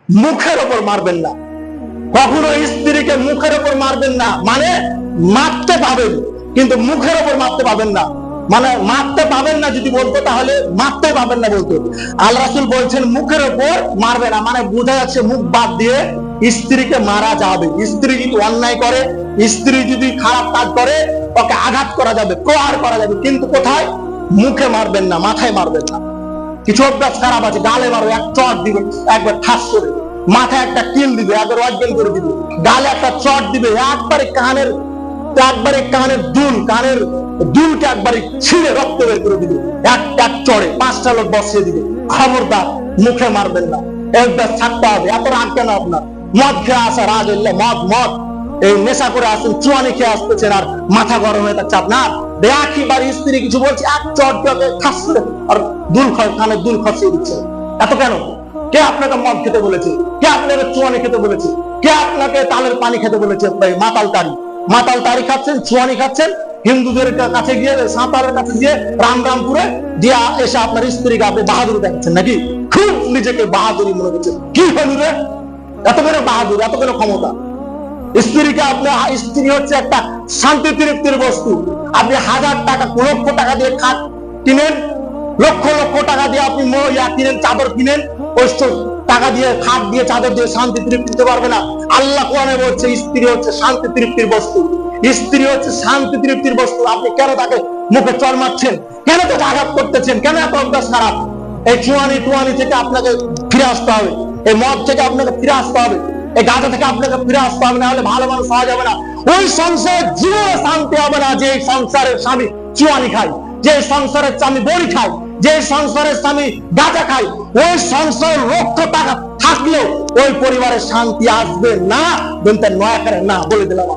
মুখের ওপর মারবেন না, কখনো স্ত্রীকে মুখের ওপর মারবেন না। মানে মারতে পাবেন কিন্তু মুখের ওপর মারতে পাবেন না। মানে মারতে পাবেন না যদি বলতো তাহলে মারতে পাবেন না বলতো। আল্লাহ রাসূল বলছেন মুখের ওপর মারবে না, মানে বোঝা যাচ্ছে মুখ বাদ দিয়ে স্ত্রীকে মারা যাবে। স্ত্রী যদি অন্যায় করে, স্ত্রী যদি খারাপ কাজ করে, ওকে আঘাত করা যাবে, প্রহার করা যাবে, কিন্তু কোথায়? মুখে মারবেন না, মাথায় মারবেন না। কিছু অভ্যাস খারাপ আছে, গালে মারবে, এক চট দিবে, একবার ঠাস করে, মাথায় একটা কিল দিবে, একবার অজ্ঞান করে দিবে, গালে একটা চট দিবে, একবারে কানের দুলকে একবারে ছিঁড়ে রক্ত বের করে দিবে, এক চড়ে 5টা লোক বসিয়ে দিবে। খবরদার মুখে মারবেন না, অভ্যাস থাকতে হবে। এত রাগ কেন আপনার? মদ খেয়ে আসা রাগ এলে মদ এই নেশা করে আসছেন, চুয়ানি খেয়ে আসতেছেন আর মাথা গরম হয়ে থাকছে আপনার। একইবার স্ত্রী কিছু বলছে, এক চট দিয়ে খাচ্ছে আর কানের দুল খসিয়ে দিচ্ছে। এত কেন? কে আপনাকে মদ খেতে বলেছে? কে আপনাকে চুয়ানি খেতে বলেছে? কে আপনাকে তালের পানি খেতে বলেছে? মাতাল তারি খাচ্ছেন, চুয়ানি খাচ্ছেন, হিন্দুদের কাছে গিয়ে, সাঁতারের কাছে গিয়ে রামপুরে দিয়ে এসে আপনার স্ত্রীকে আপনি বাহাদুরি দেখাচ্ছেন নাকি? খুব নিজেকে বাহাদুরি মনে করছেন। কি হল রে? এত কেন বাহাদুর, এত কেন ক্ষমতা? স্ত্রীকে আপনার, স্ত্রী হচ্ছে একটা শান্তি তৃপ্তির বস্তু। আপনি 1000 টাকা, লক্ষ টাকা দিয়ে খাট কিনেন, লক্ষ টাকা দিয়ে আপনি কিনেন, চাদর কিনেন, ওই টাকা দিয়ে খাট দিয়ে চাদর দিয়ে শান্তি তৃপ্তি দিতে পারবে না। আল্লাহ কোরআনে বলছে স্ত্রী হচ্ছে শান্তি তৃপ্তির বস্তু। স্ত্রী হচ্ছে শান্তি তৃপ্তির বস্তু। আপনি কেন তাকে মুখে চড় মারছেন? কেন তাকে আঘাত করতেছেন? কেন এত অভ্যাস খারাপ? এই চুয়ানি থেকে আপনাকে ফিরে আসতে হবে, এই মদ থেকে আপনাকে ফিরে আসতে হবে, এই গাঁজা থেকে আপনাকে ফিরে আসতে হবে, না হলে ভালো মানুষ হওয়া যাবে না। ওই সংসারে জীবনে শান্তি হবে না যে সংসারের স্বামী চুয়ানি খায়, যে সংসারের স্বামী বড়ি খায়, যে সংসারের স্বামী গাঁজা খায়। ওই সংসারের লক্ষ টাকা থাকলেও ওই পরিবারের শান্তি আসবে না। নয়া করে না বলে দিলাম।